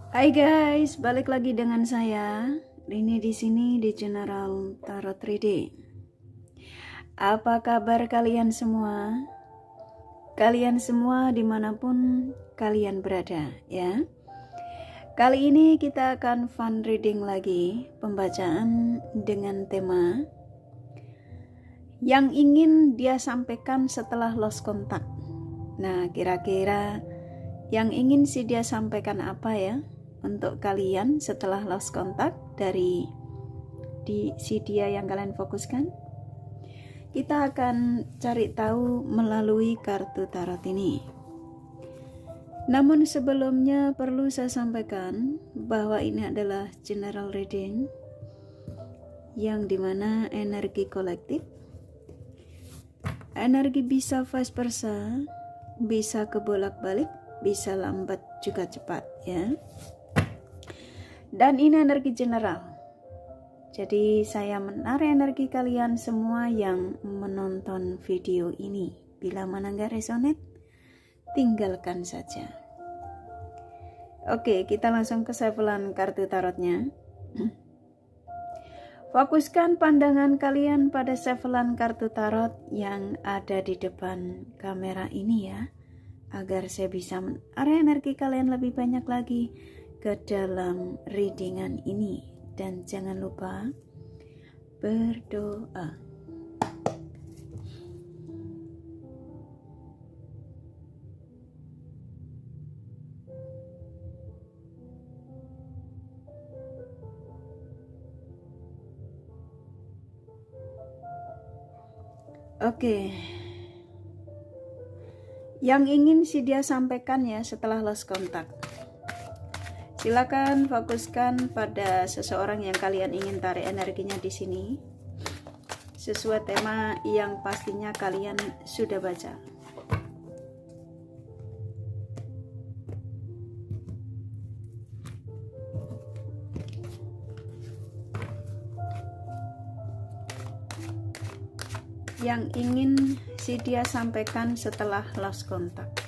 Hai guys, balik lagi dengan saya Rini di sini di General Tarot 3D. Apa kabar kalian semua? Kalian semua dimanapun kalian berada ya. Kali ini kita akan fun reading lagi, pembacaan dengan tema yang ingin dia sampaikan setelah lost contact. Nah, kira-kira yang ingin si dia sampaikan apa ya untuk kalian setelah lost contact dari si dia yang kalian fokuskan? Kita akan cari tahu melalui kartu tarot ini. Namun sebelumnya perlu saya sampaikan bahwa ini adalah general reading yang dimana energi kolektif, energi bisa vice versa, bisa kebolak-balik, bisa lambat juga cepat ya. Dan ini energi general. Jadi saya menarik energi kalian semua yang menonton video ini. Bila mana nggak resonate, tinggalkan saja. Oke, kita langsung ke shufflean kartu tarotnya. Fokuskan pandangan kalian pada shufflean kartu tarot yang ada di depan kamera ini ya, agar saya bisa menarik energi kalian lebih banyak lagi ke dalam readingan ini. Dan jangan lupa berdoa. Oke. Yang ingin si dia sampaikan ya setelah lost contact. Silakan fokuskan pada seseorang yang kalian ingin tarik energinya di sini, sesuai tema yang pastinya kalian sudah baca. Yang ingin si dia sampaikan setelah lost contact.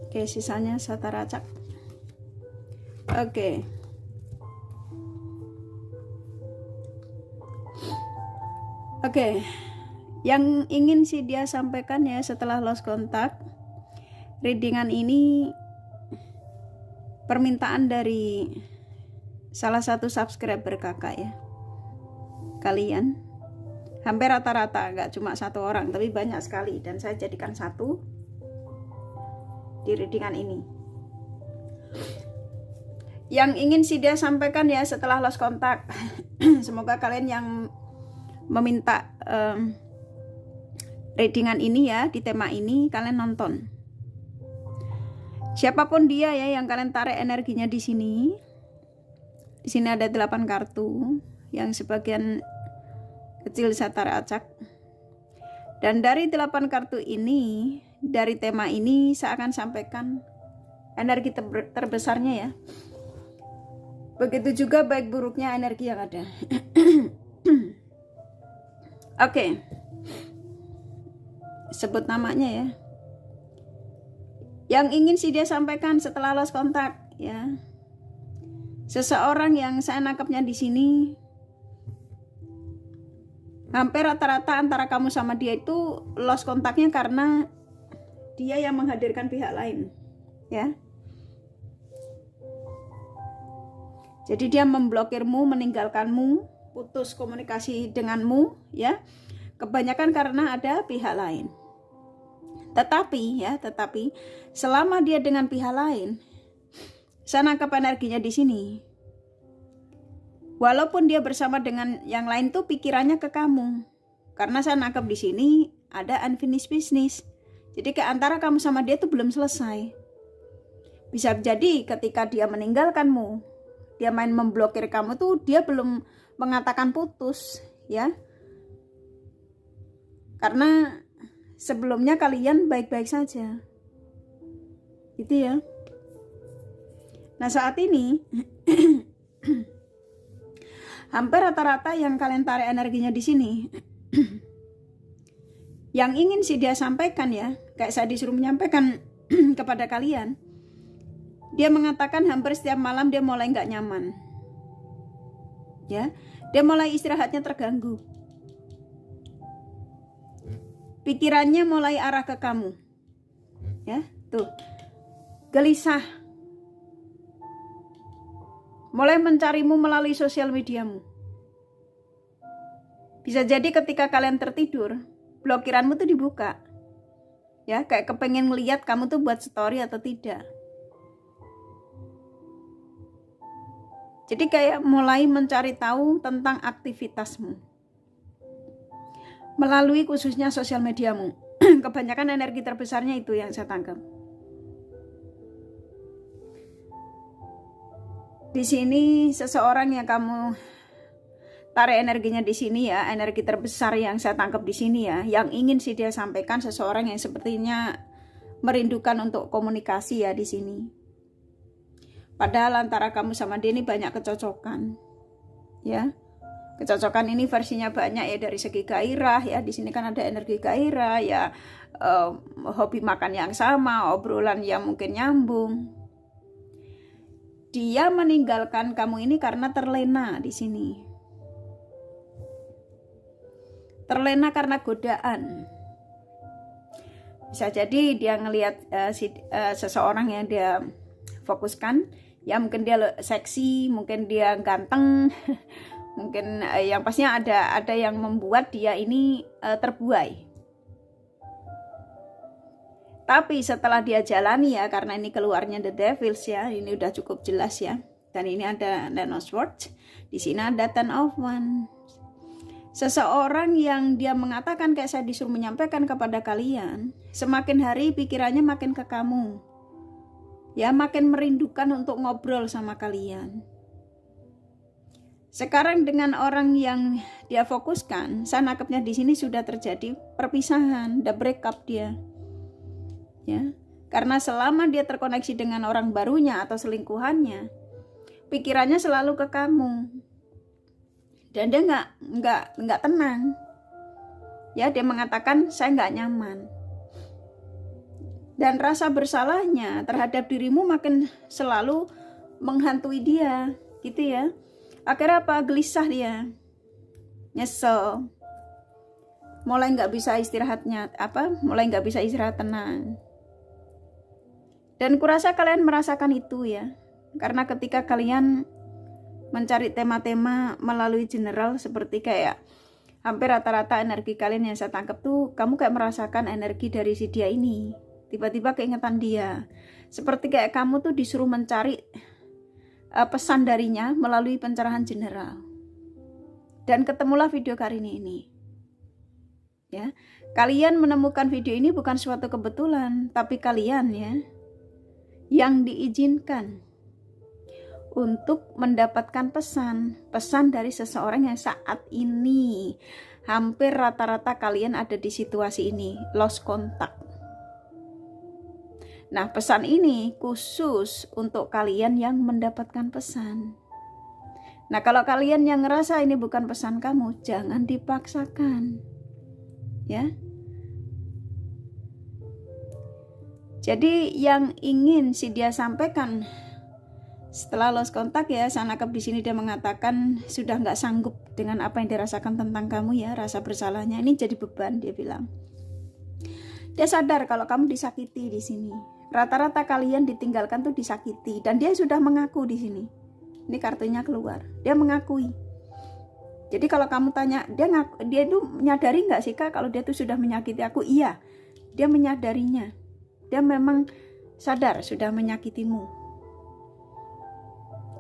Oke, sisanya saya taracak. Oke. Oke. Yang ingin si dia sampaikan ya setelah lost contact. Readingan ini permintaan dari salah satu subscriber kakak ya. Kalian hampir rata-rata, gak cuma satu orang, tapi banyak sekali, dan saya jadikan satu di readingan ini. Yang ingin si dia sampaikan ya setelah lost contact. Semoga kalian yang meminta readingan ini ya, di tema ini kalian nonton. Siapapun dia ya yang kalian tarik energinya di sini. Di sini ada 8 kartu yang sebagian kecil saya tarik acak. Dan dari 8 kartu ini, dari tema ini saya akan sampaikan energi terbesarnya ya. Begitu juga baik buruknya energi yang ada. Oke. Sebut namanya ya. Yang ingin si dia sampaikan setelah lost contact ya. Seseorang yang saya nangkapnya di sini, hampir rata-rata antara kamu sama dia itu lost kontaknya karena dia yang menghadirkan pihak lain ya. Jadi dia memblokirmu, meninggalkanmu, putus komunikasi denganmu ya, kebanyakan karena ada pihak lain. Tetapi selama dia dengan pihak lain, saya nangkap energinya di sini. Walaupun dia bersama dengan yang lain tuh pikirannya ke kamu. Karena saya nangkap di sini ada unfinished business. Jadi ke antara kamu sama dia tuh belum selesai. Bisa jadi ketika dia meninggalkanmu, dia main memblokir kamu tuh dia belum mengatakan putus ya. Karena sebelumnya kalian baik-baik saja. Gitu ya. Nah, saat ini hampir rata-rata yang kalian tarik energinya di sini yang ingin sih dia sampaikan ya, kayak saya disuruh menyampaikan kepada kalian. Dia mengatakan hampir setiap malam dia mulai nggak nyaman. Ya, dia mulai istirahatnya terganggu. Pikirannya mulai arah ke kamu. Ya, tuh. Gelisah. Mulai mencarimu melalui sosial mediamu. Bisa jadi ketika kalian tertidur, blokiranmu tuh dibuka. Ya, kayak kepengen ngeliat kamu tuh buat story atau tidak. Jadi kayak mulai mencari tahu tentang aktivitasmu melalui khususnya sosial mediamu. Kebanyakan energi terbesarnya itu yang saya tangkap. Di sini seseorang yang kamu tarik energinya di sini ya, energi terbesar yang saya tangkap di sini ya, yang ingin sih dia sampaikan, seseorang yang sepertinya merindukan untuk komunikasi ya di sini. Padahal antara kamu sama dia ini banyak kecocokan, ya. Kecocokan ini versinya banyak ya, dari segi gairah ya. Di sini kan ada energi gairah ya, hobi makan yang sama, obrolan yang mungkin nyambung. Dia meninggalkan kamu ini karena terlena di sini. Terlena karena godaan. Bisa jadi dia ngelihat seseorang yang dia fokuskan. Ya mungkin dia seksi, mungkin dia ganteng, mungkin yang pastinya ada yang membuat dia ini terbuai. Tapi setelah dia jalani ya, karena ini keluarnya The Devils ya, ini udah cukup jelas ya. Dan ini ada Nine of Swords, di sini ada Ten of Wands. Seseorang yang dia mengatakan kayak saya disuruh menyampaikan kepada kalian, semakin hari pikirannya makin ke kamu. Ya, makin merindukan untuk ngobrol sama kalian. Sekarang dengan orang yang dia fokuskan, saya nangkepnya di sini sudah terjadi perpisahan, the breakup dia. Ya, karena selama dia terkoneksi dengan orang barunya atau selingkuhannya, pikirannya selalu ke kamu. Dan dia nggak tenang. Ya, dia mengatakan saya nggak nyaman. Dan rasa bersalahnya terhadap dirimu makin selalu menghantui dia, gitu ya. Akhirnya apa? Gelisah dia, nyesel, mulai nggak bisa istirahatnya, mulai nggak bisa istirahat tenang. Dan kurasa kalian merasakan itu ya, karena ketika kalian mencari tema-tema melalui general, seperti kayak hampir rata-rata energi kalian yang saya tangkap tuh, kamu kayak merasakan energi dari si dia ini. Tiba-tiba keingetan dia. Seperti kayak kamu tuh disuruh mencari pesan darinya melalui pencerahan general. Dan ketemulah video Karini ini. Ya, kalian menemukan video ini bukan suatu kebetulan, tapi kalian ya yang diizinkan untuk mendapatkan pesan dari seseorang yang saat ini hampir rata-rata kalian ada di situasi ini, lost contact. Nah, pesan ini khusus untuk kalian yang mendapatkan pesan. Nah, kalau kalian yang ngerasa ini bukan pesan kamu, jangan dipaksakan. Ya. Jadi yang ingin si dia sampaikan setelah lost contact ya, saya nangkep di sini dia mengatakan sudah nggak sanggup dengan apa yang dirasakan tentang kamu ya, rasa bersalahnya ini jadi beban, dia bilang. Dia sadar kalau kamu disakiti di sini. Rata-rata kalian ditinggalkan tuh disakiti, dan dia sudah mengaku di sini. Ini kartunya keluar. Dia mengakui. Jadi kalau kamu tanya, dia itu menyadari nggak sih Kak kalau dia tuh sudah menyakiti aku? Iya, dia menyadarinya. Dia memang sadar sudah menyakitimu.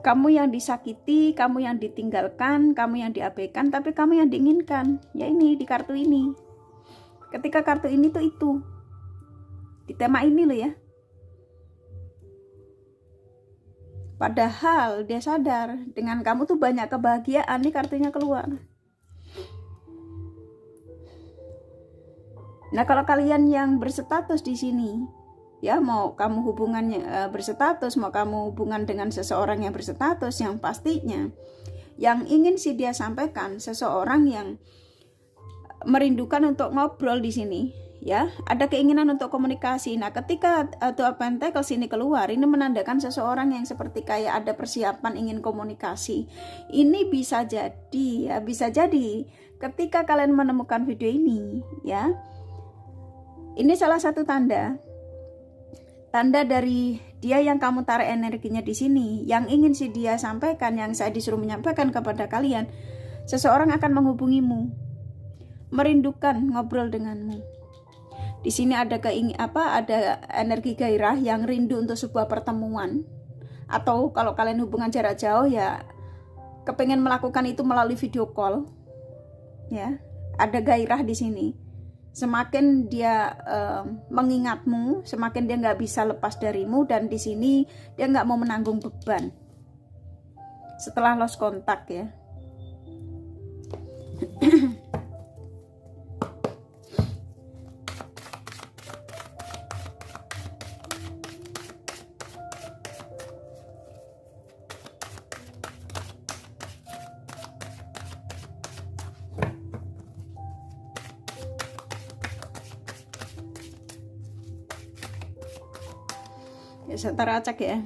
Kamu yang disakiti, kamu yang ditinggalkan, kamu yang diabaikan, tapi kamu yang diinginkan. Ya ini, di kartu ini. Ketika kartu ini tuh itu. Di tema ini loh ya. Padahal dia sadar dengan kamu tuh banyak kebahagiaan, nih kartunya keluar. Nah, kalau kalian yang berstatus di sini, ya mau kamu hubungannya berstatus, mau kamu hubungan dengan seseorang yang berstatus, yang pastinya yang ingin si dia sampaikan seseorang yang merindukan untuk ngobrol di sini. Ya, ada keinginan untuk komunikasi. Nah, ketika Dua Pentacles ini keluar, ini menandakan seseorang yang seperti kayak ada persiapan ingin komunikasi. Ini bisa jadi, ya bisa jadi ketika kalian menemukan video ini, ya. Ini salah satu tanda dari dia yang kamu tarik energinya di sini, yang ingin si dia sampaikan, yang saya disuruh menyampaikan kepada kalian. Seseorang akan menghubungimu, merindukan ngobrol denganmu. Di sini ada ada energi gairah yang rindu untuk sebuah pertemuan, atau kalau kalian hubungan jarak jauh ya kepengen melakukan itu melalui video call. Ya, ada gairah di sini. Semakin dia mengingatmu, semakin dia nggak bisa lepas darimu, dan di sini dia nggak mau menanggung beban. Setelah lost kontak ya. Ya, saya taruh acak ya.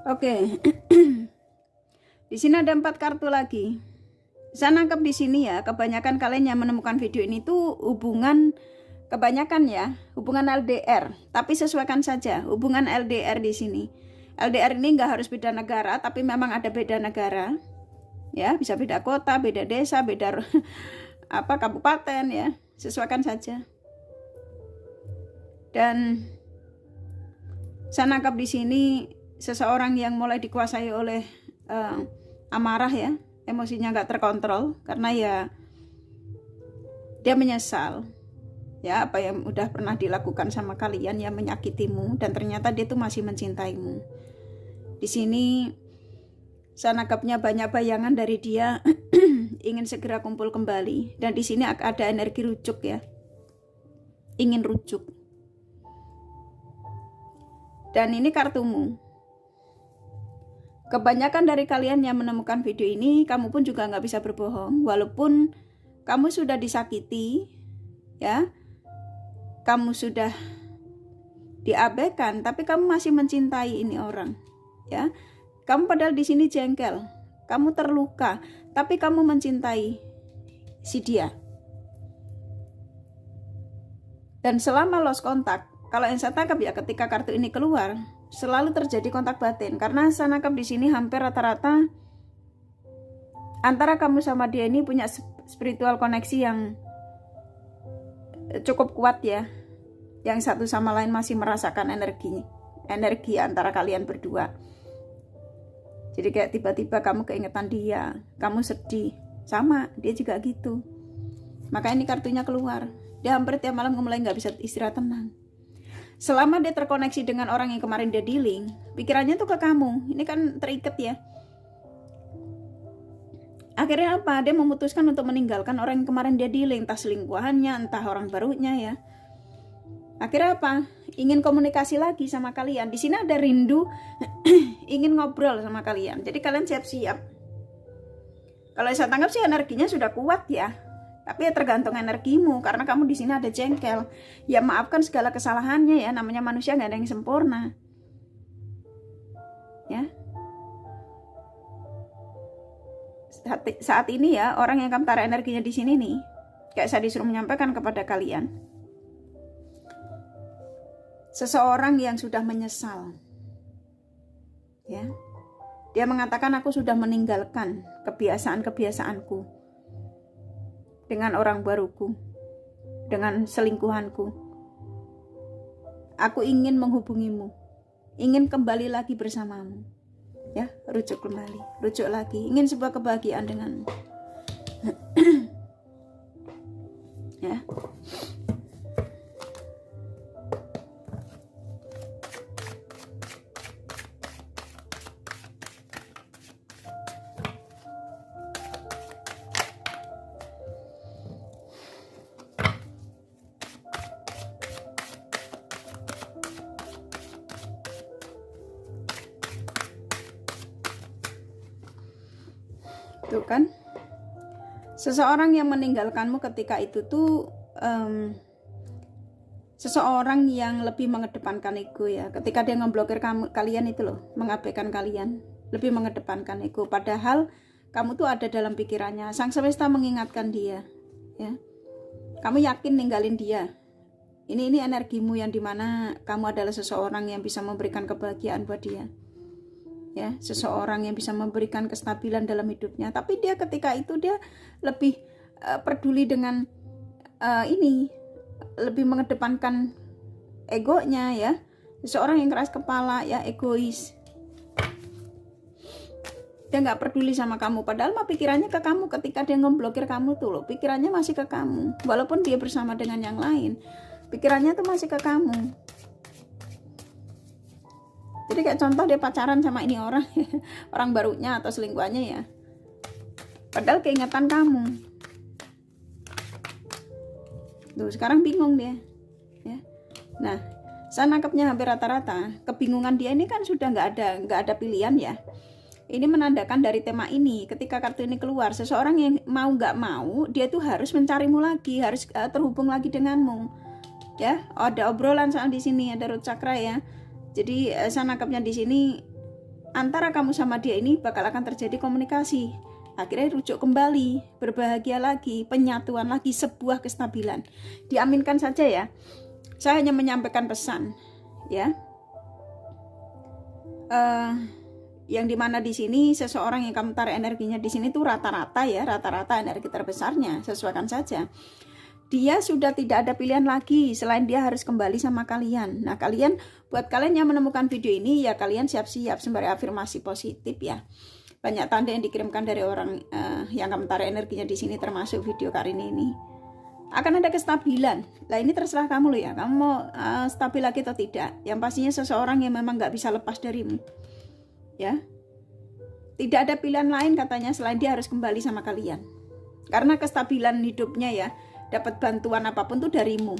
Oke. Di sini ada 4 kartu lagi. Saya nangkep di sini ya, kebanyakan kalian yang menemukan video ini tuh hubungan, kebanyakan ya, hubungan LDR. Tapi sesuaikan saja hubungan LDR di sini. LDR ini nggak harus beda negara, tapi memang ada beda negara. Ya, bisa beda kota, beda desa, beda kabupaten ya, sesuaikan saja. Dan saya nangkap di sini seseorang yang mulai dikuasai oleh amarah ya, emosinya nggak terkontrol karena ya dia menyesal ya apa yang udah pernah dilakukan sama kalian yang menyakitimu, dan ternyata dia tuh masih mencintaimu. Di sini saya nangkapnya banyak bayangan dari dia ingin segera kumpul kembali, dan di sini ada energi rujuk ya, ingin rujuk. Dan ini kartumu. Kebanyakan dari kalian yang menemukan video ini, kamu pun juga nggak bisa berbohong, walaupun kamu sudah disakiti, ya, kamu sudah diabaikan, tapi kamu masih mencintai ini orang, ya. Kamu padahal di sini jengkel, kamu terluka, tapi kamu mencintai si dia. Dan selama lost kontak, kalau yang saya tangkap ya, ketika kartu ini keluar, selalu terjadi kontak batin. Karena saya tangkap di sini hampir rata-rata antara kamu sama dia ini punya spiritual koneksi yang cukup kuat ya. Yang satu sama lain masih merasakan energi antara kalian berdua. Jadi kayak tiba-tiba kamu keingetan dia, kamu sedih, sama dia juga gitu. Maka ini kartunya keluar. Dia hampir tiap malam mulai nggak bisa istirahat tenang. Selama dia terkoneksi dengan orang yang kemarin dia dealing, pikirannya tuh ke kamu. Ini kan terikat ya. Akhirnya apa? Dia memutuskan untuk meninggalkan orang yang kemarin dia dealing, entah selingkuhannya, entah orang barunya ya. Akhirnya apa? Ingin komunikasi lagi sama kalian. Di sini ada rindu, ingin ngobrol sama kalian. Jadi kalian siap-siap. Kalau saya tangkap sih energinya sudah kuat ya. Tapi ya tergantung energimu, karena kamu di sini ada jengkel. Ya maafkan segala kesalahannya ya. Namanya manusia nggak ada yang sempurna. Ya. Saat ini ya, orang yang kamu taruh energinya di sini nih, kayak saya disuruh menyampaikan kepada kalian. seseorang yang sudah menyesal. Ya. Dia mengatakan aku sudah meninggalkan kebiasaan-kebiasaanku dengan orang baruku, dengan selingkuhanku. Aku ingin menghubungimu, ingin kembali lagi bersamamu. Ya, rujuk kembali, rujuk lagi, ingin sebuah kebahagiaan denganmu. Ya. Tuh kan, seseorang yang meninggalkanmu ketika itu tuh seseorang yang lebih mengedepankan ego ya. Ketika dia ngeblokir kalian itu loh, mengabaikan kalian, lebih mengedepankan ego. Padahal kamu tuh ada dalam pikirannya. Sang semesta mengingatkan dia, ya. Kamu yakin ninggalin dia. Ini energimu yang dimana kamu adalah seseorang yang bisa memberikan kebahagiaan buat dia. Ya, seseorang yang bisa memberikan kestabilan dalam hidupnya, tapi dia ketika itu dia lebih peduli dengan lebih mengedepankan egonya ya. Seseorang yang keras kepala ya, egois. Dia nggak peduli sama kamu, padahal mah pikirannya ke kamu. Ketika dia ngeblokir kamu tuh loh, pikirannya masih ke kamu, walaupun dia bersama dengan yang lain, pikirannya tuh masih ke kamu. Jadi kayak contoh dia pacaran sama ini orang orang barunya atau selingkuhannya ya, padahal keingetan kamu. Tuh sekarang bingung dia ya. Nah, saya nangkepnya hampir rata-rata kebingungan dia ini kan sudah nggak ada pilihan ya. Ini menandakan dari tema ini, ketika kartu ini keluar, seseorang yang mau nggak mau dia tuh harus mencarimu lagi, harus terhubung lagi denganmu ya. Ada obrolan soal di sini, ada root chakra ya. Jadi saya nangkapnya di sini, antara kamu sama dia ini bakal akan terjadi komunikasi. Akhirnya rujuk kembali, berbahagia lagi, penyatuan lagi, sebuah kestabilan. Diaminkan saja ya. Saya hanya menyampaikan pesan, ya. Yang dimana di sini seseorang yang kamu tarik energinya di sini tuh rata-rata ya, rata-rata energi terbesarnya. Sesuaikan saja. Dia sudah tidak ada pilihan lagi selain dia harus kembali sama kalian. Nah, buat kalian yang menemukan video ini ya, kalian siap-siap sembari afirmasi positif ya. Banyak tanda yang dikirimkan dari orang yang kamu tarik energinya di sini, termasuk video Karini ini. Akan ada kestabilan. Lah ini terserah kamu loh ya. Kamu mau stabil lagi atau tidak? Yang pastinya seseorang yang memang nggak bisa lepas darimu. Ya. Tidak ada pilihan lain katanya selain dia harus kembali sama kalian. Karena kestabilan hidupnya ya, dapat bantuan apapun tuh darimu.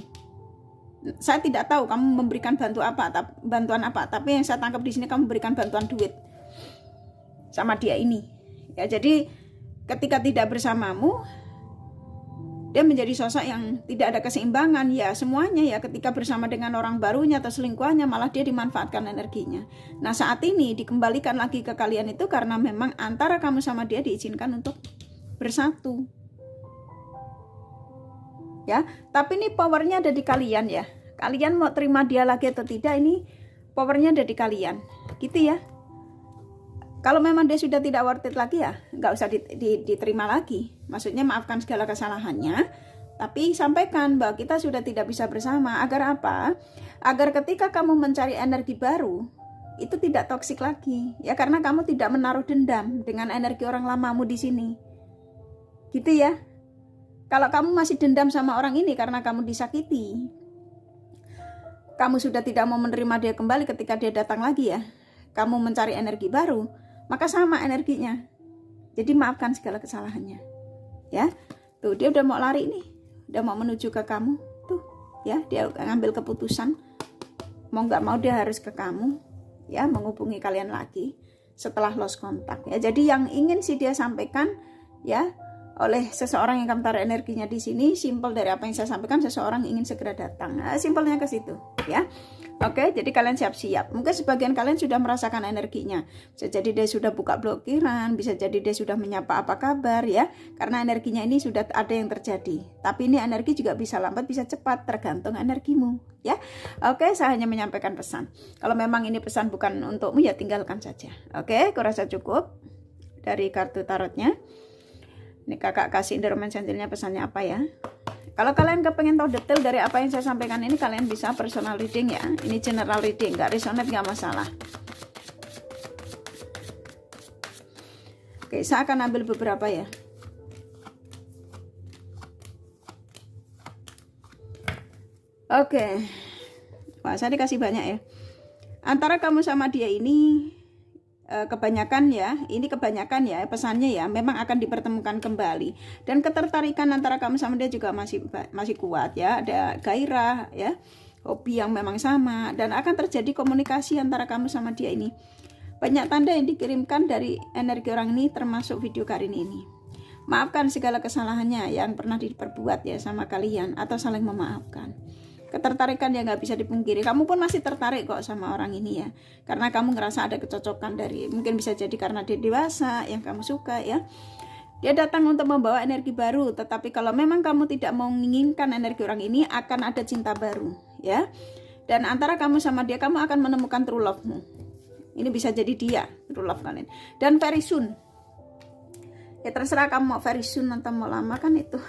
Saya tidak tahu kamu memberikan bantuan apa, tapi yang saya tangkap di sini kamu memberikan bantuan duit sama dia ini. Ya, jadi ketika tidak bersamamu, dia menjadi sosok yang tidak ada keseimbangan ya, semuanya ya. Ketika bersama dengan orang barunya atau selingkuhannya, malah dia dimanfaatkan energinya. Nah, saat ini dikembalikan lagi ke kalian itu karena memang antara kamu sama dia diizinkan untuk bersatu. Ya, tapi ini powernya ada di kalian ya. Kalian mau terima dia lagi atau tidak, ini powernya ada di kalian, gitu ya. Kalau memang dia sudah tidak worth it lagi ya, nggak usah diterima lagi. Maksudnya maafkan segala kesalahannya, tapi sampaikan bahwa kita sudah tidak bisa bersama. Agar apa? Agar ketika kamu mencari energi baru, itu tidak toksik lagi. Ya, karena kamu tidak menaruh dendam dengan energi orang lamamu di sini. Gitu ya. Kalau kamu masih dendam sama orang ini karena kamu disakiti, kamu sudah tidak mau menerima dia kembali ketika dia datang lagi ya, kamu mencari energi baru, maka sama energinya. Jadi maafkan segala kesalahannya. Ya, tuh dia udah mau lari nih, udah mau menuju ke kamu. Tuh, ya dia ngambil keputusan. Mau nggak mau dia harus ke kamu, ya menghubungi kalian lagi setelah lost contact. Ya, jadi yang ingin sih dia sampaikan, ya. Oleh seseorang yang kamu taruh energinya di sini, simpel dari apa yang saya sampaikan, seseorang ingin segera datang. Nah, simpelnya ke situ, ya. Oke, jadi kalian siap-siap. Mungkin sebagian kalian sudah merasakan energinya. Bisa jadi dia sudah buka blokiran, bisa jadi dia sudah menyapa apa kabar ya. Karena energinya ini sudah ada yang terjadi. Tapi ini energi juga bisa lambat, bisa cepat, tergantung energimu ya. Oke, saya hanya menyampaikan pesan. Kalau memang ini pesan bukan untukmu ya tinggalkan saja. Oke, kurasa cukup dari kartu tarotnya. Ini kakak kasih Enderman Centilnya pesannya apa ya. Kalau kalian kepengen tahu detail dari apa yang saya sampaikan ini, kalian bisa personal reading ya. Ini general reading, nggak resonate nggak masalah. Oke, saya akan ambil beberapa ya. Oke, wah saya dikasih banyak ya. Antara kamu sama dia ini kebanyakan ya, ini kebanyakan ya pesannya ya, memang akan dipertemukan kembali, dan ketertarikan antara kamu sama dia juga masih kuat ya, ada gairah ya, hobi yang memang sama, dan akan terjadi komunikasi antara kamu sama dia ini. Banyak tanda yang dikirimkan dari energi orang ini, termasuk video Karin ini. Maafkan segala kesalahannya yang pernah diperbuat ya sama kalian, atau saling memaafkan. Ketertarikan yang nggak bisa dipungkiri, kamu pun masih tertarik kok sama orang ini ya, karena kamu ngerasa ada kecocokan dari, mungkin bisa jadi karena dia dewasa yang kamu suka ya. Dia datang untuk membawa energi baru, tetapi kalau memang kamu tidak menginginkan energi orang ini, akan ada cinta baru ya. Dan antara kamu sama dia, kamu akan menemukan true love-mu. Ini bisa jadi dia true love kalian, dan very soon ya, terserah kamu mau very soon atau mau lama, kan itu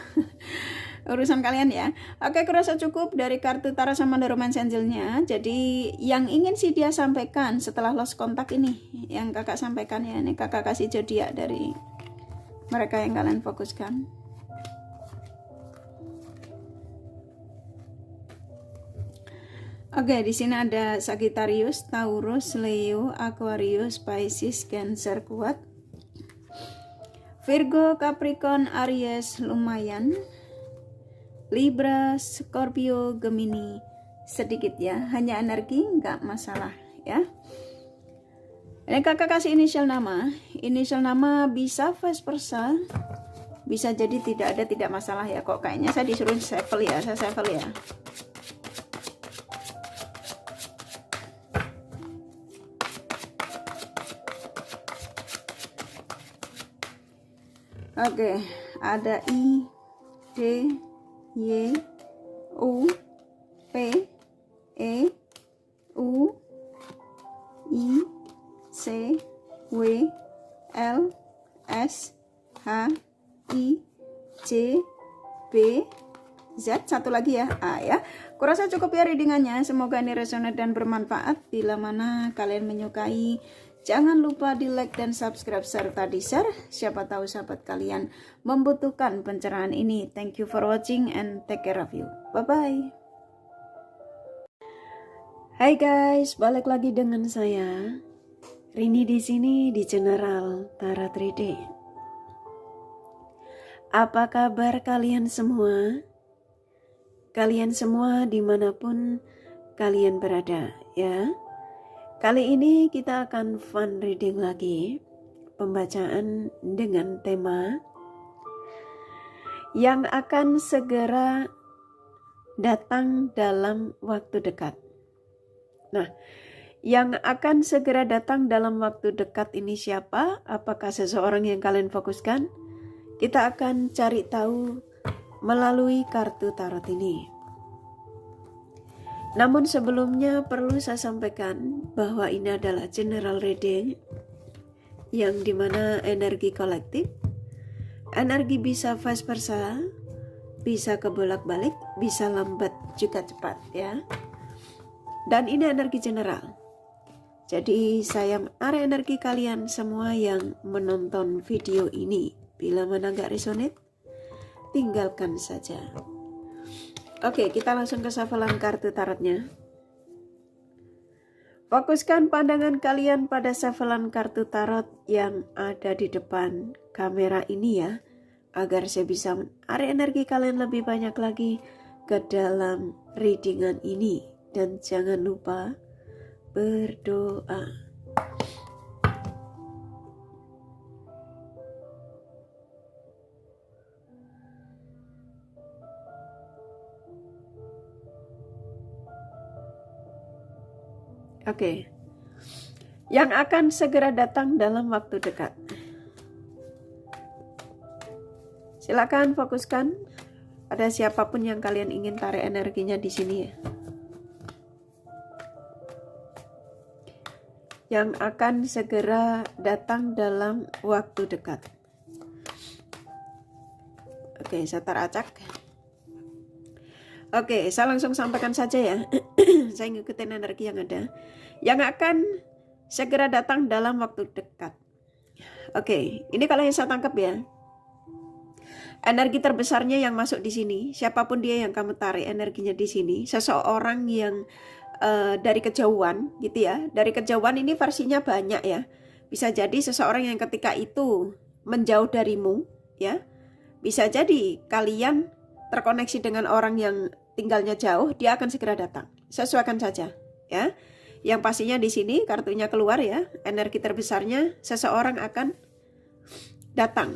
urusan kalian ya. Oke, kurasa cukup dari kartu tarot sama romance angelnya. Jadi yang ingin sih dia sampaikan setelah lost contact ini, yang kakak sampaikan ya, ini kakak kasih zodiak dari mereka yang kalian fokuskan. Oke, di sini ada Sagittarius, Taurus, Leo, Aquarius, Pisces, Cancer kuat, Virgo, Capricorn, Aries lumayan, Libra, Scorpio, Gemini sedikit ya, hanya energi nggak masalah ya. Ini kakak kasih inisial nama bisa vice versa, bisa jadi tidak masalah ya. Kok kayaknya saya disuruh shuffle ya, saya shuffle ya. Oke, ada I, D, Y, U, P, E, U, I, C, W, L, S, H, I, J, B, Z, satu lagi ya, A ya. Kurasa cukup ya readingannya, semoga ini resonate dan bermanfaat. Bila mana kalian menyukai, jangan lupa di like dan subscribe serta di share. Siapa tahu sahabat kalian membutuhkan pencerahan ini. Thank you for watching and take care of you. Bye bye. Hai guys, balik lagi dengan saya Rini di sini di General Tarot Reading. Apa kabar kalian semua? Kalian semua dimanapun kalian berada ya. Kali ini kita akan fun reading lagi, pembacaan dengan tema yang akan segera datang dalam waktu dekat. Nah, yang akan segera datang dalam waktu dekat ini siapa? Apakah seseorang yang kalian fokuskan? Kita akan cari tahu melalui kartu tarot ini. Namun sebelumnya perlu saya sampaikan bahwa ini adalah general reading yang dimana energi kolektif, energi bisa vice versa, bisa kebolak-balik, bisa lambat juga cepat ya. Dan ini energi general. Jadi saya menarik energi kalian semua yang menonton video ini. Bila mana gak resonate, tinggalkan saja. Oke, kita langsung ke shufflean kartu tarotnya. Fokuskan pandangan kalian pada shufflean kartu tarot yang ada di depan kamera ini ya, agar saya bisa menarik energi kalian lebih banyak lagi ke dalam readingan ini. Dan jangan lupa berdoa. Oke. Yang akan segera datang dalam waktu dekat. Silakan fokuskan pada siapapun yang kalian ingin tarik energinya di sini ya. Yang akan segera datang dalam waktu dekat. Oke, saya acak. Oke, saya langsung sampaikan saja ya. Saya ngikutin energi yang ada. Yang akan segera datang dalam waktu dekat. Oke, ini kalau yang saya tangkap ya. Energi terbesarnya yang masuk di sini, siapapun dia yang kamu tarik energinya di sini, seseorang yang dari kejauhan gitu ya. Dari kejauhan ini versinya banyak ya. Bisa jadi seseorang yang ketika itu menjauh darimu ya. Bisa jadi kalian terkoneksi dengan orang yang tinggalnya jauh, dia akan segera datang. Sesuaikan saja ya. Yang pastinya di sini kartunya keluar ya. Energi terbesarnya seseorang akan datang.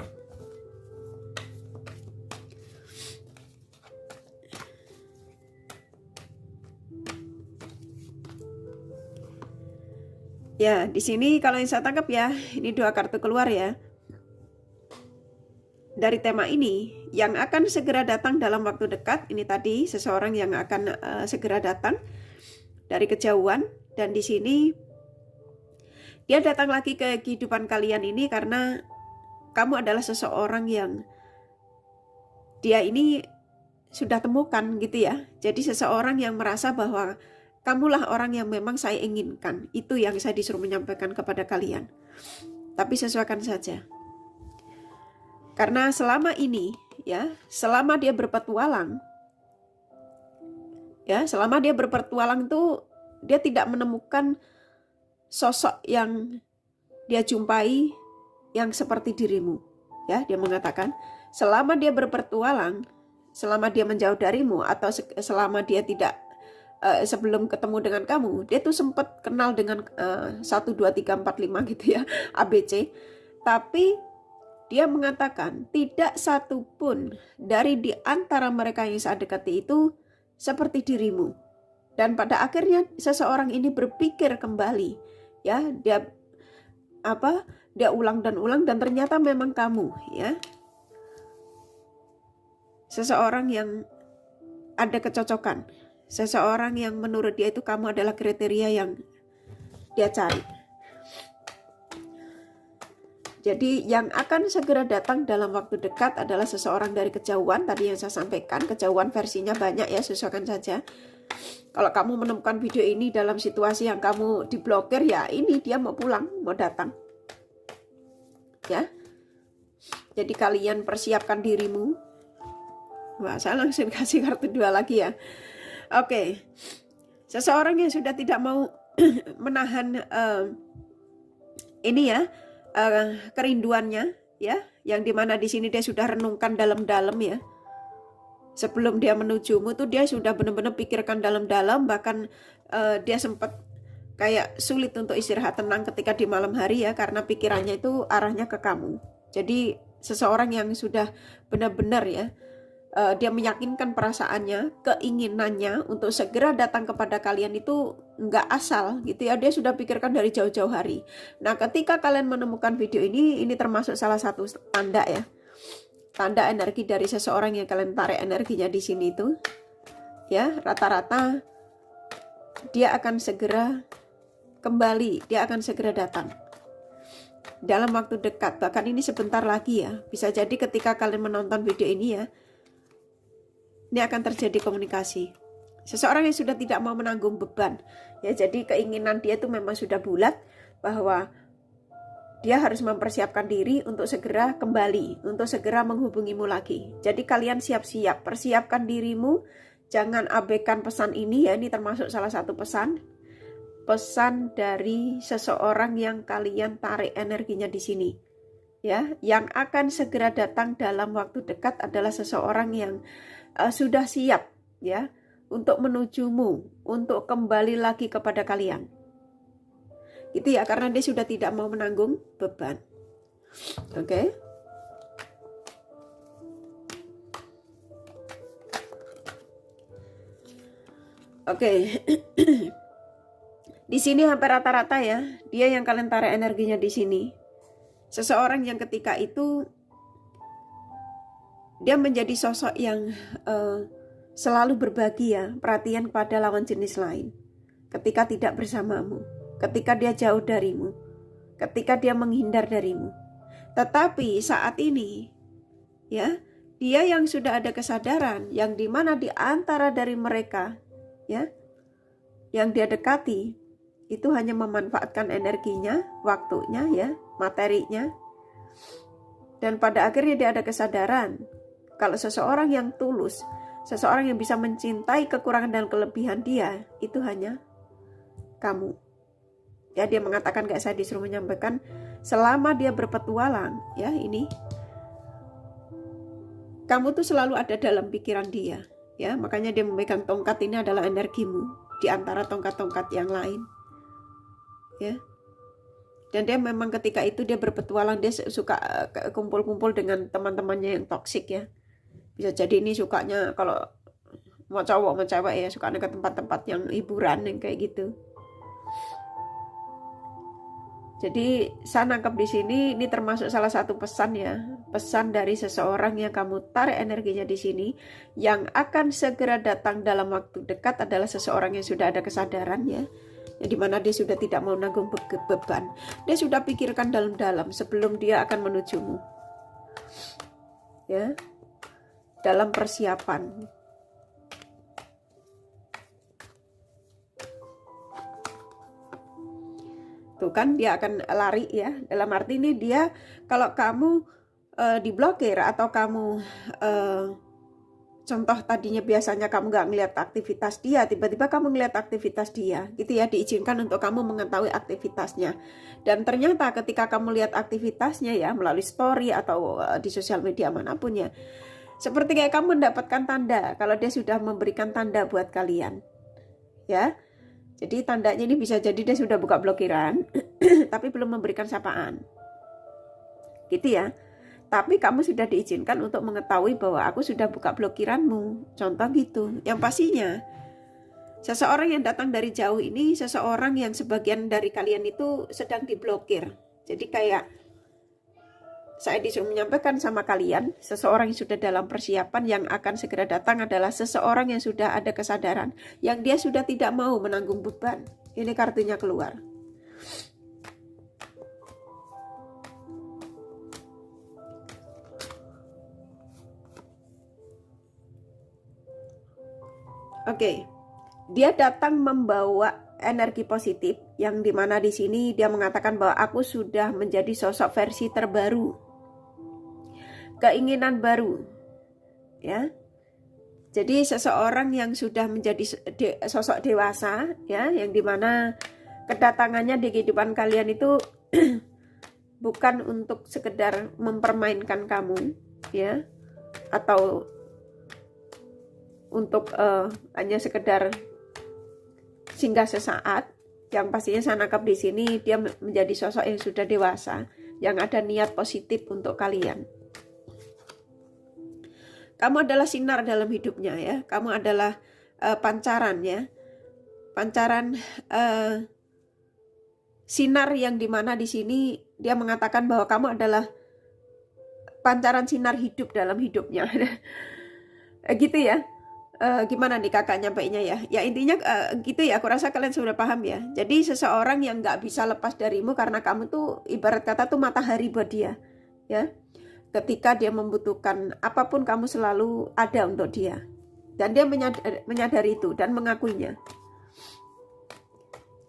Ya, di sini kalau yang saya tangkap ya, ini 2 kartu keluar ya. Dari tema ini, yang akan segera datang dalam waktu dekat, ini tadi seseorang yang akan segera datang dari kejauhan. Dan di sini, dia datang lagi ke kehidupan kalian ini karena kamu adalah seseorang yang dia ini sudah temukan gitu ya. Jadi seseorang yang merasa bahwa kamulah orang yang memang saya inginkan. Itu yang saya disuruh menyampaikan kepada kalian. Tapi sesuaikan saja. Karena selama ini ya, selama dia berpetualang ya, selama dia berpetualang tuh dia tidak menemukan sosok yang dia jumpai yang seperti dirimu. Ya, dia mengatakan selama dia berpetualang, selama dia menjauh darimu atau selama dia tidak sebelum ketemu dengan kamu, dia tuh sempat kenal dengan 1, 2, 3, 4, 5 gitu ya, ABC. Tapi dia mengatakan tidak satu pun dari di antara mereka yang saya dekati itu seperti dirimu. Dan pada akhirnya seseorang ini berpikir kembali, ya, dia ulang dan ulang dan ternyata memang kamu, ya. Seseorang yang ada kecocokan, seseorang yang menurut dia itu kamu adalah kriteria yang dia cari. Jadi yang akan segera datang dalam waktu dekat adalah seseorang dari kejauhan. Tadi yang saya sampaikan, kejauhan versinya banyak ya, sesuaikan saja. Kalau kamu menemukan video ini dalam situasi yang kamu diblokir, ya ini dia mau pulang, mau datang. Ya. Jadi kalian persiapkan dirimu. Wah, saya langsung kasih kartu 2 lagi ya. Oke. Seseorang yang sudah tidak mau menahan ini ya, kerinduannya ya, yang dimana di sini dia sudah renungkan dalam-dalam ya. Sebelum dia menujumu tuh dia sudah benar-benar pikirkan dalam-dalam, bahkan dia sempat kayak sulit untuk istirahat tenang ketika di malam hari ya, karena pikirannya itu arahnya ke kamu. Jadi seseorang yang sudah benar-benar ya, dia meyakinkan perasaannya, keinginannya untuk segera datang kepada kalian itu nggak asal gitu ya, dia sudah pikirkan dari jauh-jauh hari. Nah, ketika kalian menemukan video ini termasuk salah satu tanda ya, tanda energi dari seseorang yang kalian tarik energinya di sini itu ya, rata-rata dia akan segera kembali, dia akan segera datang dalam waktu dekat, bahkan ini sebentar lagi ya. Bisa jadi ketika kalian menonton video ini ya, ini akan terjadi komunikasi. Seseorang yang sudah tidak mau menanggung beban. Ya, jadi keinginan dia itu memang sudah bulat bahwa dia harus mempersiapkan diri untuk segera kembali, untuk segera menghubungimu lagi. Jadi kalian siap-siap, persiapkan dirimu, jangan abaikan pesan ini ya, ini termasuk salah satu pesan dari seseorang yang kalian tarik energinya di sini. Ya, yang akan segera datang dalam waktu dekat adalah seseorang yang sudah siap ya untuk menujumu, untuk kembali lagi kepada kalian. Itu ya, karena dia sudah tidak mau menanggung beban. Oke. Oke. Di sini hampir rata-rata ya, dia yang kalian tarik energinya di sini. Seseorang yang ketika itu dia menjadi sosok yang selalu berbagi ya, perhatian kepada lawan jenis lain. Ketika tidak bersamamu, ketika dia jauh darimu, ketika dia menghindar darimu. Tetapi saat ini ya, dia yang sudah ada kesadaran, yang dimana di antara dari mereka ya, yang dia dekati itu hanya memanfaatkan energinya, waktunya ya, materinya. Dan pada akhirnya dia ada kesadaran kalau seseorang yang tulus, seseorang yang bisa mencintai kekurangan dan kelebihan dia, itu hanya kamu. Ya, dia mengatakan kayak saya disuruh menyampaikan, selama dia berpetualang ya, ini kamu tuh selalu ada dalam pikiran dia ya. Makanya dia memegang tongkat ini adalah energimu di antara tongkat-tongkat yang lain ya. Dan dia memang ketika itu dia berpetualang, dia suka kumpul-kumpul dengan teman-temannya yang toksik ya. Bisa jadi ini sukanya kalau mau cowok mau cewek ya, sukanya ke tempat-tempat yang hiburan yang kayak gitu. Jadi saya nangkep di sini, ini termasuk salah satu pesan ya, pesan dari seseorang yang kamu tarik energinya di sini, yang akan segera datang dalam waktu dekat adalah seseorang yang sudah ada kesadaran ya, di mana dia sudah tidak mau nanggung beban, dia sudah pikirkan dalam-dalam sebelum dia akan menujumu, ya, dalam persiapan. Tuh kan dia akan lari ya, dalam arti ini dia kalau kamu diblokir atau kamu contoh tadinya biasanya kamu nggak ngelihat aktivitas dia, tiba-tiba kamu ngelihat aktivitas dia gitu ya, diizinkan untuk kamu mengetahui aktivitasnya. Dan ternyata ketika kamu lihat aktivitasnya ya melalui story atau di sosial media manapun ya, seperti kayak kamu mendapatkan tanda kalau dia sudah memberikan tanda buat kalian ya. Jadi tandanya ini bisa jadi dia sudah buka blokiran tapi belum memberikan sapaan gitu ya. Tapi kamu sudah diizinkan untuk mengetahui bahwa aku sudah buka blokiranmu, contoh gitu. Yang pastinya seseorang yang datang dari jauh ini, seseorang yang sebagian dari kalian itu sedang diblokir. Jadi kayak saya disuruh menyampaikan sama kalian, seseorang yang sudah dalam persiapan yang akan segera datang adalah seseorang yang sudah ada kesadaran, yang dia sudah tidak mau menanggung beban. Ini kartunya keluar. Oke, dia datang membawa energi positif, yang dimana di sini dia mengatakan bahwa aku sudah menjadi sosok versi terbaru. Keinginan baru ya. Jadi seseorang yang sudah menjadi sosok dewasa ya, yang dimana kedatangannya di kehidupan kalian itu bukan untuk sekedar mempermainkan kamu ya, atau untuk hanya sekedar singgah sesaat. Yang pastinya saya nangkap di sini dia menjadi sosok yang sudah dewasa, yang ada niat positif untuk kalian. Kamu adalah sinar dalam hidupnya ya. Kamu adalah pancaran ya. Pancaran sinar yang dimana di sini dia mengatakan bahwa kamu adalah pancaran sinar hidup dalam hidupnya. Gitu ya. Gimana nih kakak nyampainya ya? Ya intinya gitu ya. Aku rasa kalian sudah paham ya. Jadi seseorang yang nggak bisa lepas darimu karena kamu tuh ibarat kata tuh matahari buat dia ya. Ketika dia membutuhkan apapun, kamu selalu ada untuk dia. Dan dia menyadari itu dan mengakuinya.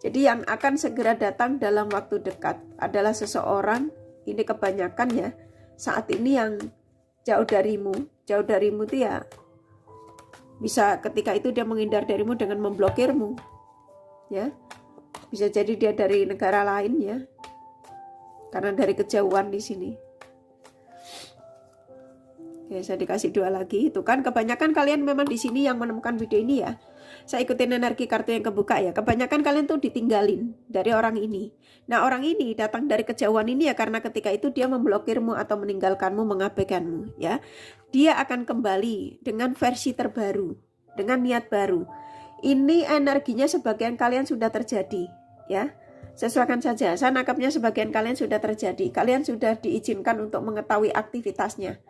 Jadi yang akan segera datang dalam waktu dekat adalah seseorang, ini kebanyakan ya, saat ini yang jauh darimu. Jauh darimu itu ya, bisa ketika itu dia menghindar darimu dengan memblokirmu. Ya, bisa jadi dia dari negara lain ya, karena dari kejauhan di sini. Ya, saya dikasih 2 lagi. Itu kan kebanyakan kalian memang di sini yang menemukan video ini ya. Saya ikutin energi kartu yang kebuka ya. Kebanyakan kalian tuh ditinggalin dari orang ini. Nah, orang ini datang dari kejauhan ini ya karena ketika itu dia memblokirmu atau meninggalkanmu, mengabaikanmu ya. Dia akan kembali dengan versi terbaru, dengan niat baru. Ini energinya sebagian kalian sudah terjadi ya. Sesuaikan saja. Saya nangkapnya sebagian kalian sudah terjadi. Kalian sudah diizinkan untuk mengetahui aktivitasnya.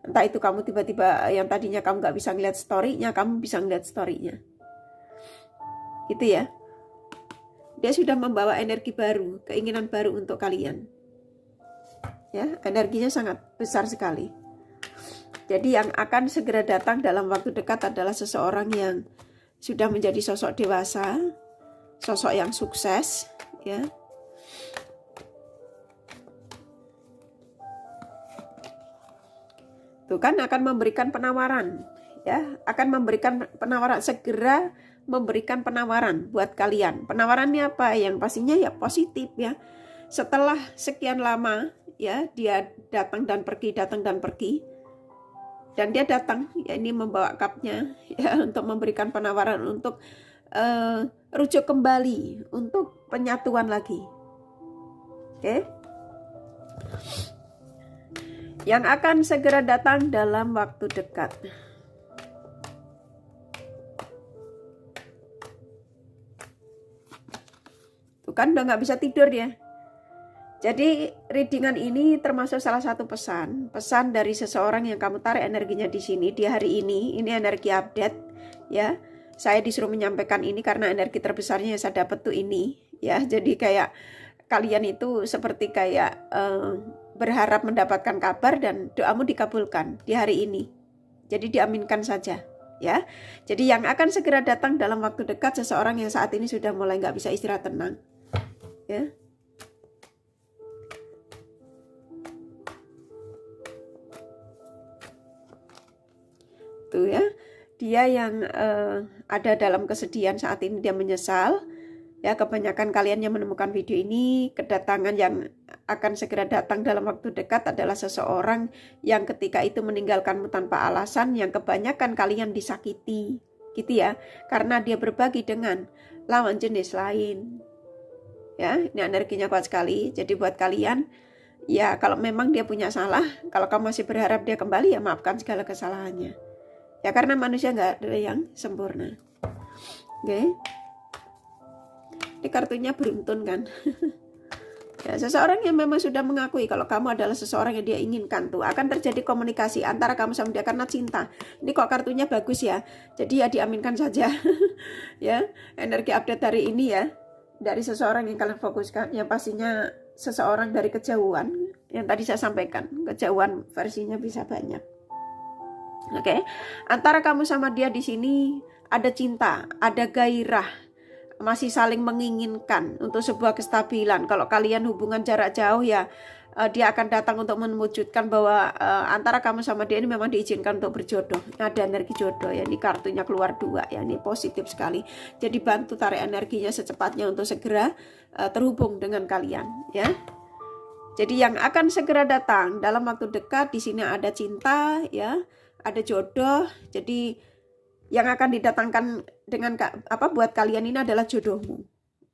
Entah itu kamu tiba-tiba yang tadinya kamu nggak bisa ngeliat story-nya, kamu bisa ngeliat story-nya. Gitu ya. Dia sudah membawa energi baru, keinginan baru untuk kalian. Ya, energinya sangat besar sekali. Jadi yang akan segera datang dalam waktu dekat adalah seseorang yang sudah menjadi sosok dewasa, sosok yang sukses, ya. Tuh kan akan memberikan penawaran, ya, akan memberikan penawaran, segera memberikan penawaran buat kalian. Penawarannya apa? Yang pastinya ya positif, ya. Setelah sekian lama, ya, dia datang dan pergi, dan dia datang, ya, ini membawa cupnya, ya, untuk memberikan penawaran untuk rujuk kembali, untuk penyatuan lagi. Oke? Yang akan segera datang dalam waktu dekat. Tuh kan udah nggak bisa tidur ya. Jadi readingan ini termasuk salah satu pesan dari seseorang yang kamu tarik energinya di sini di hari ini. Ini energi update, ya. Saya disuruh menyampaikan ini karena energi terbesarnya yang saya dapat tuh ini, ya. Jadi kayak kalian itu seperti kayak berharap mendapatkan kabar dan doamu dikabulkan di hari ini. Jadi diaminkan saja, ya. Jadi yang akan segera datang dalam waktu dekat seseorang yang saat ini sudah mulai nggak bisa istirahat tenang, ya. Tuh ya, dia yang ada dalam kesedihan saat ini, dia menyesal. Ya, kebanyakan kalian yang menemukan video ini, kedatangan yang akan segera datang dalam waktu dekat adalah seseorang yang ketika itu meninggalkanmu tanpa alasan, yang kebanyakan kalian disakiti, gitu ya, karena dia berbagi dengan lawan jenis lain. Ya, ini energinya kuat sekali. Jadi buat kalian, ya kalau memang dia punya salah, kalau kamu masih berharap dia kembali, ya maafkan segala kesalahannya. Ya karena manusia nggak ada yang sempurna. Oke. Ini kartunya beruntun kan. Ya, seseorang yang memang sudah mengakui kalau kamu adalah seseorang yang dia inginkan, tuh akan terjadi komunikasi antara kamu sama dia karena cinta. Ini kok kartunya bagus ya. Jadi ya diaminkan saja. Ya, energi update hari ini ya. Dari seseorang yang kalian fokuskan, yang pastinya seseorang dari kejauhan. Yang tadi saya sampaikan, kejauhan versinya bisa banyak. Oke, antara kamu sama dia di sini ada cinta, ada gairah, masih saling menginginkan untuk sebuah kestabilan. Kalau kalian hubungan jarak jauh ya, dia akan datang untuk mewujudkan bahwa antara kamu sama dia ini memang diizinkan untuk berjodoh. Ada energi jodoh ya, ini kartunya keluar 2 ya, ini positif sekali. Jadi bantu tarik energinya secepatnya untuk segera terhubung dengan kalian ya. Jadi yang akan segera datang dalam waktu dekat di sini ada cinta ya. Ada jodoh, jadi yang akan didatangkan dengan apa buat kalian ini adalah jodohmu.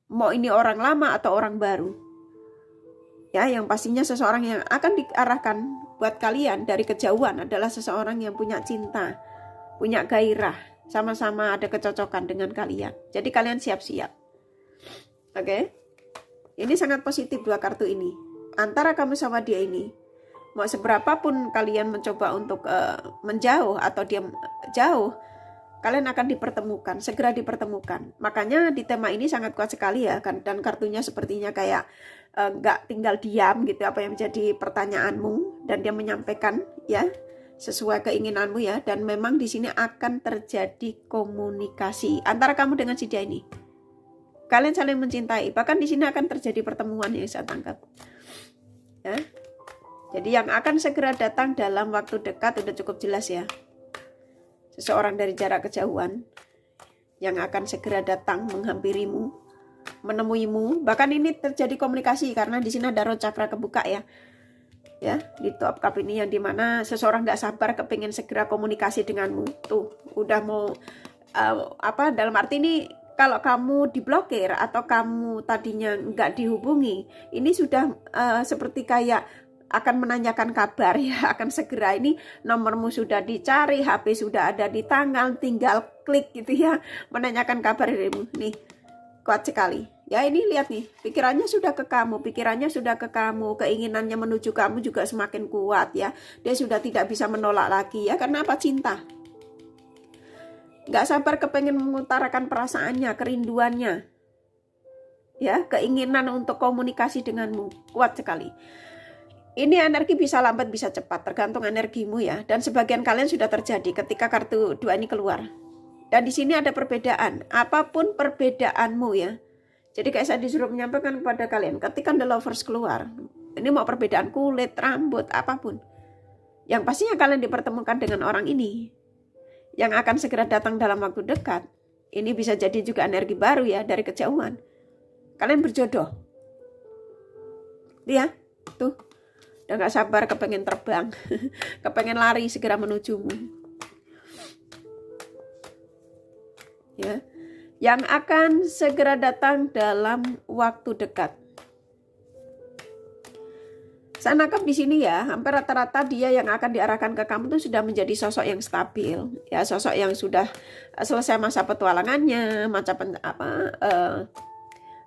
Mau ini orang lama atau orang baru. Ya, yang pastinya seseorang yang akan diarahkan buat kalian dari kejauhan adalah seseorang yang punya cinta, punya gairah, sama-sama ada kecocokan dengan kalian. Jadi kalian siap-siap. Oke. Ini sangat positif 2 kartu ini. Antara kamu sama dia ini, mau seberapapun kalian mencoba untuk menjauh atau dia jauh, kalian akan dipertemukan, segera dipertemukan. Makanya di tema ini sangat kuat sekali ya kan, dan kartunya sepertinya kayak nggak tinggal diam gitu apa yang menjadi pertanyaanmu, dan dia menyampaikan ya sesuai keinginanmu ya, dan memang di sini akan terjadi komunikasi antara kamu dengan si dia ini. Kalian saling mencintai, bahkan di sini akan terjadi pertemuan yang saya tangkap. Ya. Jadi yang akan segera datang dalam waktu dekat udah cukup jelas ya. Seseorang dari jarak kejauhan yang akan segera datang menghampirimu, menemuimu. Bahkan ini terjadi komunikasi karena di sini ada roh cakra kebuka ya. Ya, di top cup ini yang dimana seseorang nggak sabar kepingin segera komunikasi denganmu. Tuh, udah mau dalam arti ini kalau kamu diblokir atau kamu tadinya nggak dihubungi, ini sudah seperti kayak akan menanyakan kabar ya, akan segera ini nomormu sudah dicari, HP sudah ada di tangan, tinggal klik gitu ya, menanyakan kabar dirimu. Nih, kuat sekali Ya ini lihat nih, pikirannya sudah ke kamu, keinginannya menuju kamu juga semakin kuat ya. Dia sudah tidak bisa menolak lagi ya, karena apa? Cinta. Nggak sabar kepengen mengutarakan perasaannya, kerinduannya. Ya, keinginan untuk komunikasi denganmu, kuat sekali. Ini energi bisa lambat, bisa cepat, tergantung energimu ya. Dan sebagian kalian sudah terjadi ketika kartu 2 ini keluar. Dan di sini ada perbedaan, apapun perbedaanmu ya. Jadi kayak saya disuruh menyampaikan kepada kalian, ketika The Lovers keluar, ini mau perbedaan kulit, rambut, apapun. Yang pastinya kalian dipertemukan dengan orang ini, yang akan segera datang dalam waktu dekat. Ini bisa jadi juga energi baru ya, dari kejauhan. Kalian berjodoh. Dia, tuh, udah gak sabar kepengen terbang, kepengen lari segera menujumu. Ya. Yang akan segera datang dalam waktu dekat. Saya nangkap di sini ya, hampir rata-rata dia yang akan diarahkan ke kamu itu sudah menjadi sosok yang stabil, ya, sosok yang sudah selesai masa petualangannya,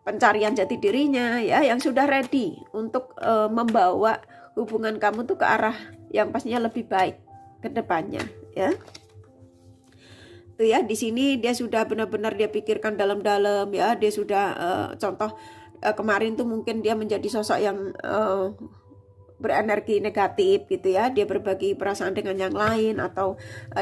pencarian jati dirinya, ya, yang sudah ready untuk membawa hubungan kamu tuh ke arah yang pastinya lebih baik ke depannya, ya. Tuh ya, di sini dia sudah benar-benar dia pikirkan dalam-dalam ya, dia sudah contoh kemarin tuh mungkin dia menjadi sosok yang berenergi negatif gitu ya, dia berbagi perasaan dengan yang lain, atau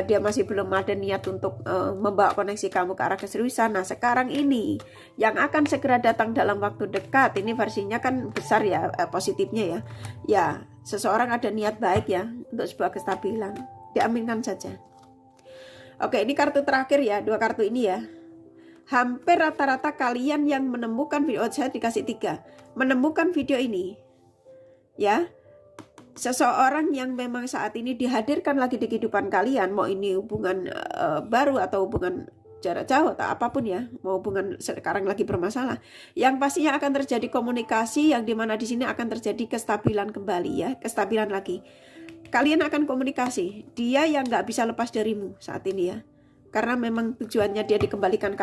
dia masih belum ada niat untuk membawa koneksi kamu ke arah keseriusan. Nah sekarang ini yang akan segera datang dalam waktu dekat, ini versinya kan besar ya, positifnya ya, ya seseorang ada niat baik ya untuk sebuah kestabilan, diaminkan saja. Oke, ini kartu terakhir ya, 2 kartu ini ya. Hampir rata-rata kalian yang menemukan video, saya dikasih 3, menemukan video ini ya, seseorang yang memang saat ini dihadirkan lagi di kehidupan kalian, mau ini hubungan baru atau hubungan jarak jauh atau apapun ya, mau hubungan sekarang lagi bermasalah, yang pastinya akan terjadi komunikasi, yang dimana di sini akan terjadi kestabilan kembali ya, kestabilan lagi. Kalian akan komunikasi, dia yang nggak bisa lepas darimu saat ini ya, karena memang tujuannya dia dikembalikan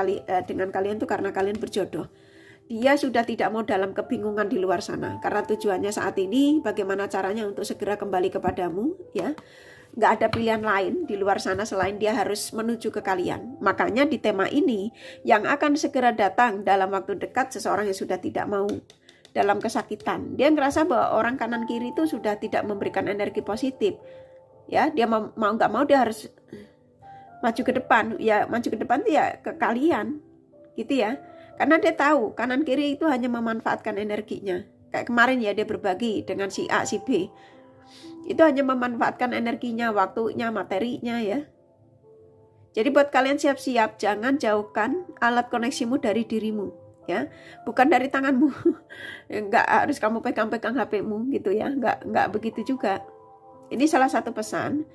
dengan kalian tuh karena kalian berjodoh. Dia sudah tidak mau dalam kebingungan di luar sana, karena tujuannya saat ini bagaimana caranya untuk segera kembali kepadamu ya. Nggak ada pilihan lain di luar sana selain dia harus menuju ke kalian. Makanya di tema ini yang akan segera datang dalam waktu dekat, seseorang yang sudah tidak mau dalam kesakitan. Dia ngerasa bahwa orang kanan kiri itu sudah tidak memberikan energi positif. Ya, dia mau nggak mau dia harus maju ke depan. Ya, maju ke depan itu ya ke kalian. Gitu ya. Karena dia tahu kanan kiri itu hanya memanfaatkan energinya. Kayak kemarin ya, dia berbagi dengan si A, si B. Itu hanya memanfaatkan energinya, waktunya, materinya ya. Jadi buat kalian siap-siap, jangan jauhkan alat koneksimu dari dirimu. Ya, bukan dari tanganmu. Enggak harus kamu pegang-pegang HP-mu gitu ya, enggak begitu juga. Ini salah satu pesan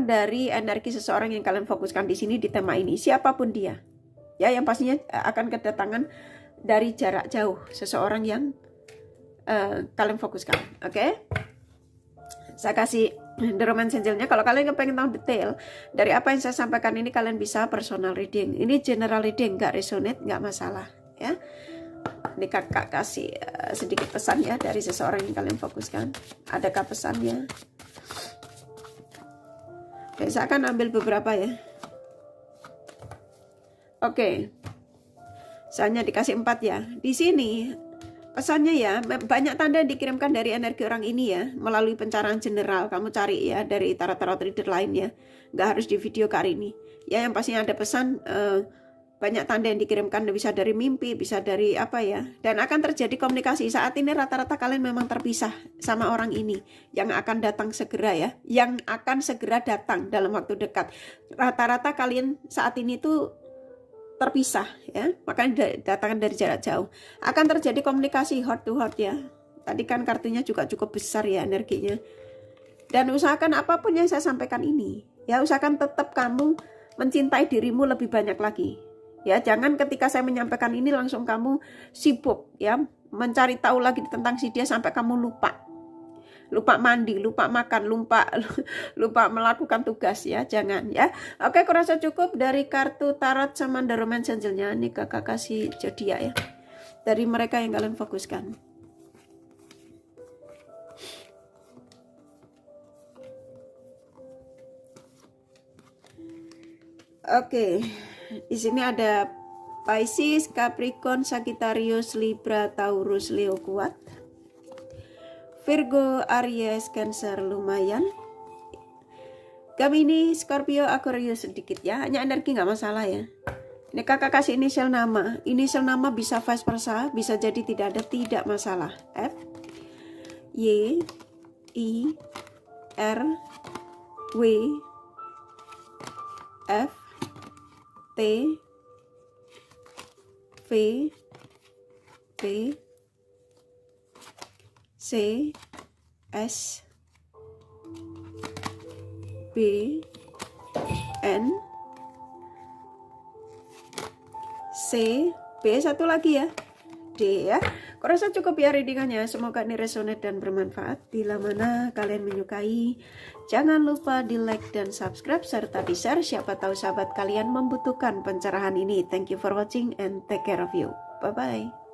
dari energi seseorang yang kalian fokuskan di sini di tema ini, siapapun dia. Ya, yang pastinya akan kedatangan dari jarak jauh seseorang yang kalian fokuskan. Oke? Saya kasih The Romance Angel-nya. Kalau kalian pengen tahu detail dari apa yang saya sampaikan ini, kalian bisa personal reading. Ini general reading, enggak resonate, enggak masalah. Ya, ini kakak kasih sedikit pesan ya dari seseorang yang kalian fokuskan. Adakah pesannya? Oke, saya akan ambil beberapa ya. Oke, misalnya dikasih 4 ya. Di sini pesannya ya, banyak tanda yang dikirimkan dari energi orang ini ya, melalui pencerahan general. Kamu cari ya dari tarot-tarot reader lainnya, nggak harus di video kali ini. Ya, yang pastinya ada pesan. Banyak tanda yang dikirimkan, bisa dari mimpi, bisa dari apa ya, dan akan terjadi komunikasi. Saat ini rata-rata kalian memang terpisah sama orang ini yang akan datang segera ya, yang akan segera datang dalam waktu dekat. Rata-rata kalian saat ini tuh terpisah ya, makanya datang dari jarak jauh. Akan terjadi komunikasi heart to heart ya. Tadi kan kartunya juga cukup besar ya energinya. Dan usahakan apapun yang saya sampaikan ini ya, usahakan tetap kamu mencintai dirimu lebih banyak lagi. Ya, jangan ketika saya menyampaikan ini langsung kamu sibuk ya, mencari tahu lagi tentang si dia sampai kamu lupa mandi, lupa makan, lupa melakukan tugas ya, jangan ya. Oke, kurasa cukup dari kartu tarot sama The Romance Angel-nya. Ini kakak kasih zodiak ya. dari mereka yang kalian fokuskan. Oke, di sini ada Pisces, Capricorn, Sagittarius, Libra, Taurus, Leo kuat. Virgo, Aries, Cancer lumayan. Gemini, Scorpio, Aquarius sedikit ya, hanya energi nggak masalah ya. Ini kakak kasih inisial nama. Inisial nama bisa vice versa, bisa jadi tidak ada, tidak masalah. F, Y, I, R, W, F, T, V, P, C, S, B, N, C, B satu lagi ya, D ya. Kurasa cukup ya readingannya. Semoga ini resonate dan bermanfaat. Bila mana kalian menyukai, jangan lupa di like dan subscribe serta di share. Siapa tahu sahabat kalian membutuhkan pencerahan ini. Thank you for watching and take care of you. Bye bye.